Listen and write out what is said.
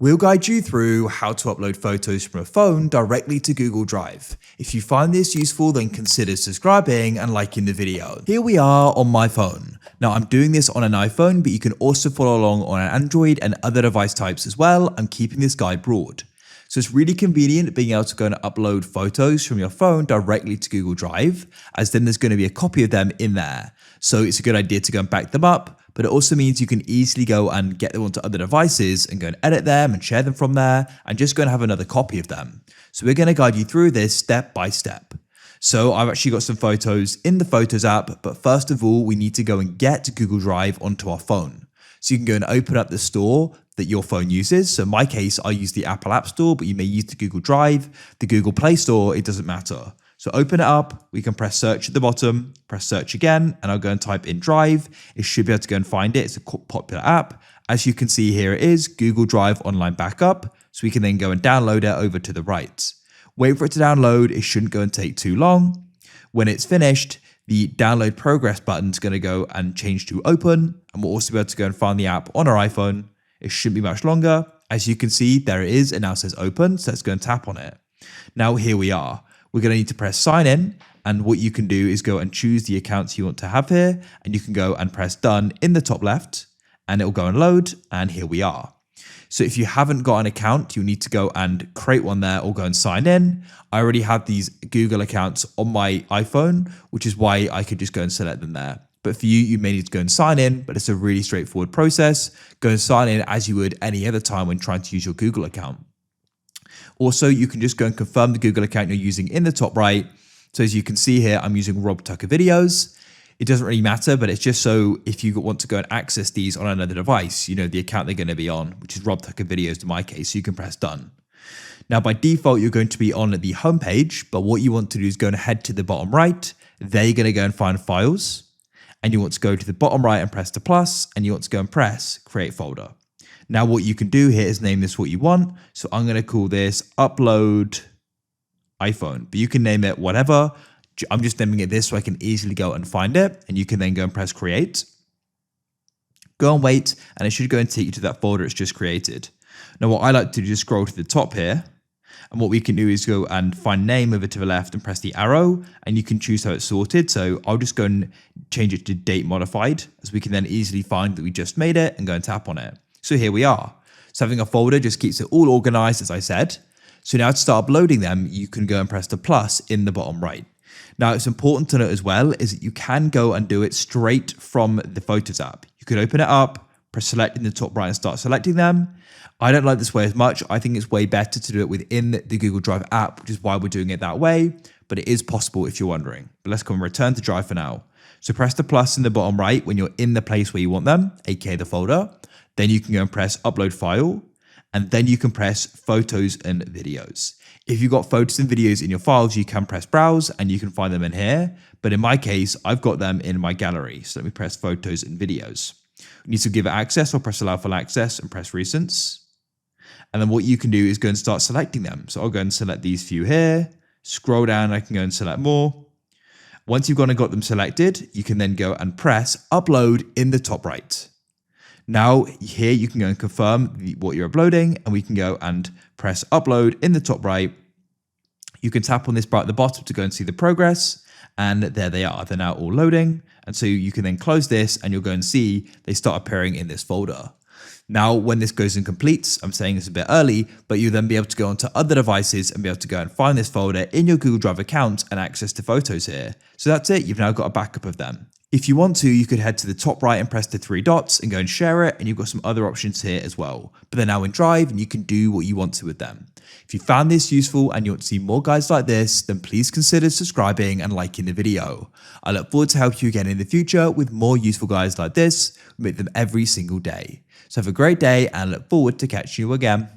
We'll guide you through how to upload photos from a phone directly to Google Drive. If you find this useful, then consider subscribing and liking the video. Here we are on my phone. Now I'm doing this on an iPhone, but you can also follow along on an Android and other device types as well. I'm keeping this guide broad. So it's really convenient being able to go and upload photos from your phone directly to Google Drive, as then there's going to be a copy of them in there. So it's a good idea to go and back them up, but it also means you can easily go and get them onto other devices and go and edit them and share them from there and just go and have another copy of them. So we're going to guide you through this step by step. So I've actually got some photos in the Photos app, but first of all, we need to go and get Google Drive onto our phone. So you can go and open up the store that your phone uses. So in my case, I use the Apple App Store, but you may use the Google Drive, the Google Play Store, it doesn't matter. So open it up, we can press search at the bottom, press search again, and I'll go and type in Drive. It should be able to go and find it. It's a popular app. As you can see here, it is Google Drive Online Backup. So we can then go and download it over to the right. Wait for it to download. It shouldn't go and take too long. When it's finished, the download progress button is going to go and change to open. And we'll also be able to go and find the app on our iPhone. It shouldn't be much longer. As you can see, there it is. It now says open. So let's go and tap on it. Now here we are. We're going to need to press sign in. And what you can do is go and choose the accounts you want to have here. And you can go and press done in the top left. And it will go and load. And here we are. So if you haven't got an account, you need to go and create one there or go and sign in. I already have these Google accounts on my iPhone, which is why I could just go and select them there. But for you, you may need to go and sign in, but it's a really straightforward process. Go and sign in as you would any other time when trying to use your Google account. Also, you can just go and confirm the Google account you're using in the top right. So as you can see here, I'm using Rob Tucker Videos. It doesn't really matter, but it's just so if you want to go and access these on another device, you know, the account they're going to be on, which is Rob Tucker Videos in my case, so you can press done. Now, by default, you're going to be on the home page, but what you want to do is go and head to the bottom right. There you're going to go and find files, and you want to go to the bottom right and press the plus, and you want to go and press create folder. Now, what you can do here is name this what you want. So I'm going to call this upload iPhone, but you can name it whatever. I'm just naming it this so I can easily go and find it, and you can then go and press create. Go and wait, and it should go and take you to that folder it's just created. Now what I like to do is scroll to the top here, and what we can do is go and find name over to the left and press the arrow, and you can choose how it's sorted. So I'll just go and change it to date modified, as we can then easily find that we just made it and go and tap on it. So here we are. So having a folder just keeps it all organized, as I said. So now to start uploading them, you can go and press the plus in the bottom right. Now, it's important to note as well is that you can go and do it straight from the Photos app. You could open it up, press select in the top right and start selecting them. I don't like this way as much. I think it's way better to do it within the Google Drive app, which is why we're doing it that way. But it is possible if you're wondering. But let's go and return to Drive for now. So press the plus in the bottom right when you're in the place where you want them, aka the folder. Then you can go and press upload file. And then you can press photos and videos. If you've got photos and videos in your files, you can press browse and you can find them in here. But in my case, I've got them in my gallery. So let me press photos and videos. You need to give it access or press allow full access and press recents. And then what you can do is go and start selecting them. So I'll go and select these few here, scroll down, I can go and select more. Once you've gone and got them selected, you can then go and press upload in the top right. Now here you can go and confirm what you're uploading, and we can go and press upload in the top right. You can tap on this bar at the bottom to go and see the progress, and there they are. They're now all loading. And so you can then close this and you'll go and see they start appearing in this folder. Now, when this goes and completes, I'm saying this a bit early, but you'll then be able to go onto other devices and be able to go and find this folder in your Google Drive account and access to photos here. So that's it. You've now got a backup of them. If you want to, you could head to the top right and press the three dots and go and share it. And you've got some other options here as well. But they're now in Drive and you can do what you want to with them. If you found this useful and you want to see more guides like this, then please consider subscribing and liking the video. I look forward to helping you again in the future with more useful guides like this. We make them every single day. So have a great day and look forward to catching you again.